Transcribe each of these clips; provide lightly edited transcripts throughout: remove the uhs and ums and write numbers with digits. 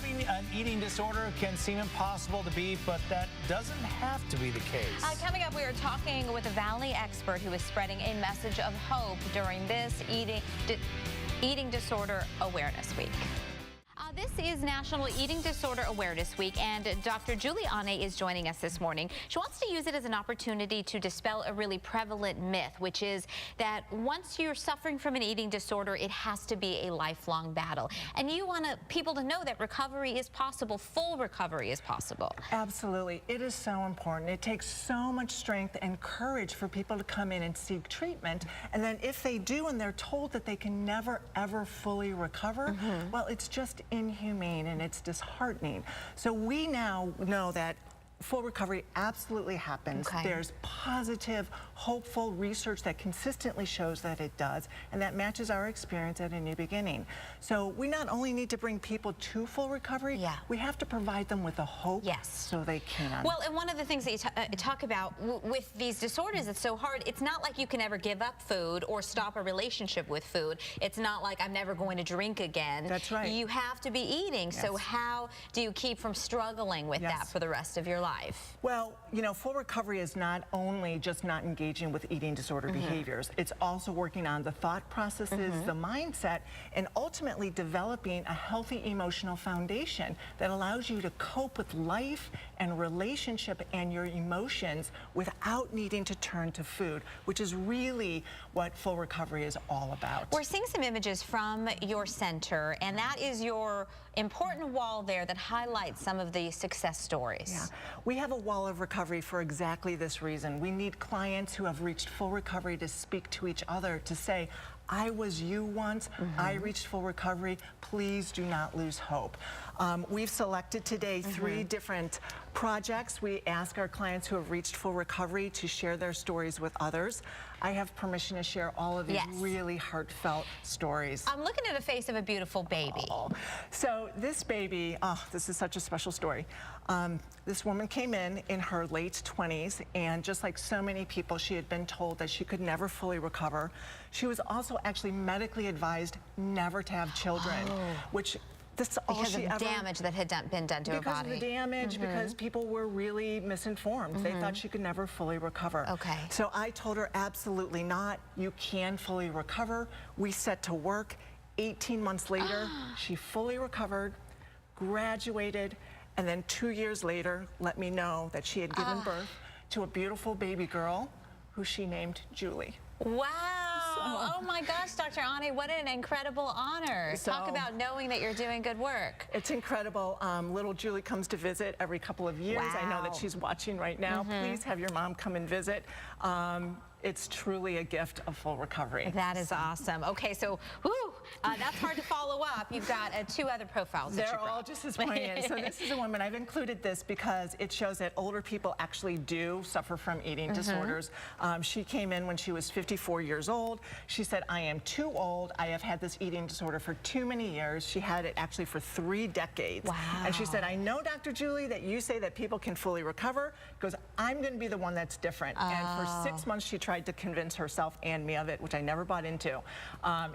Having an eating disorder can seem impossible to beat, but that doesn't have to be the case. Coming up, we are talking with a Valley expert who is spreading a message of hope during this Eating Disorder Awareness Week. This is National Eating Disorder Awareness Week, and Dr. Julie Anné is joining us this morning. She wants to use it as an opportunity to dispel a really prevalent myth, which is that once you're suffering from an eating disorder, it has to be a lifelong battle. And you want people to know that recovery is possible, full recovery is possible. Absolutely. It is so important. It takes so much strength and courage for people to come in and seek treatment. And then if they do and they're told that they can never, ever fully recover, well, it's just inhumane and it's disheartening. So we now know that full recovery absolutely happens. Okay. There's positive, hopeful research that consistently shows that it does, and that matches our experience at a new beginning. So we not only need to bring people to full recovery, we have to provide them with a hope so they can. Well, and one of the things that you talk about with these disorders, it's so hard. It's not like you can ever give up food or stop a relationship with food. It's not like I'm never going to drink again. That's right. You have to be eating. So how do you keep from struggling with that for the rest of your life? Well, you know, full recovery is not only just not engaging with eating disorder behaviors. It's also working on the thought processes, the mindset, and ultimately developing a healthy emotional foundation that allows you to cope with life and relationship and your emotions without needing to turn to food, which is really what full recovery is all about. We're seeing some images from your center, and that is your important wall there that highlights some of the success stories. Yeah. We have a wall of recovery for exactly this reason. We need clients who have reached full recovery to speak to each other, to say, I was you once, I reached full recovery, please do not lose hope. We've selected today 3 different projects. We ask our clients who have reached full recovery to share their stories with others. I have permission to share all of these really heartfelt stories. I'm looking at the face of a beautiful baby. So this baby, this is such a special story. This woman came in her late 20s, and just like so many people, she had been told that she could never fully recover. She was also actually medically advised never to have children, which because of the damage that had been done to her body. Because of the damage, because people were really misinformed. They thought she could never fully recover. Okay. So I told her, absolutely not. You can fully recover. We set to work. 18 months later, she fully recovered, graduated, and then 2 years later, let me know that she had given birth to a beautiful baby girl who she named Julie. Wow. Oh my gosh, Dr. Anné, what an incredible honor. Talk about knowing that you're doing good work. It's incredible. Little Julie comes to visit every couple of years. I know that she's watching right now. Please have your mom come and visit. It's truly a gift of full recovery. That is awesome. Okay, so that's hard to follow up. You've got 2 other profiles. They're all just as poignant. So this is a woman. I've included this because it shows that older people actually do suffer from eating disorders. She came in when she was 54 years old. She said, I am too old. I have had this eating disorder for too many years. She had it actually for 3 decades. Wow. And she said, I know, Dr. Julie, that you say that people can fully recover. Because I'm going to be the one that's different. And for 6 months, she tried to convince herself and me of it, which I never bought into.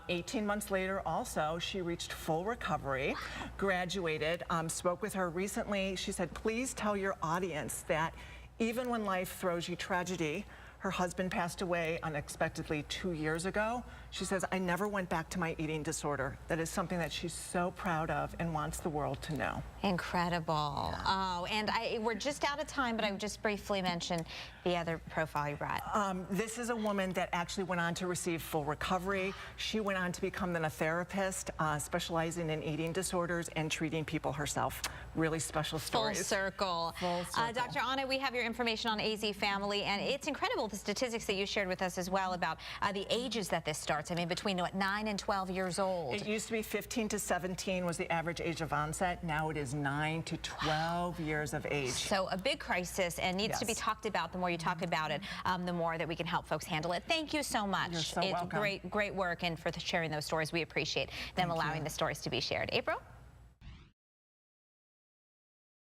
18 months later, also, she reached full recovery, graduated, spoke with her recently. She said, please tell your audience that even when life throws you tragedy, her husband passed away unexpectedly 2 years ago. She says, I never went back to my eating disorder. That is something that she's so proud of and wants the world to know. Incredible. Oh, and we're just out of time, but I would just briefly mention the other profile you brought. This is a woman that actually went on to receive full recovery. She went on to become then a therapist, specializing in eating disorders and treating people herself. Really special stories. Full circle. Full circle. Dr. Anné, we have your information on AZ Family, and it's incredible the statistics that you shared with us as well about the ages that this starts. I mean, between what, 9 and 12 years old. It used to be 15 to 17 was the average age of onset. Now it is 9 to 12 years of age. So a big crisis and needs to be talked about. The more you talk about it, the more that we can help folks handle it. Thank you so much. You're so it's welcome. great work, and for sharing those stories. We appreciate them allowing the stories to be shared. April?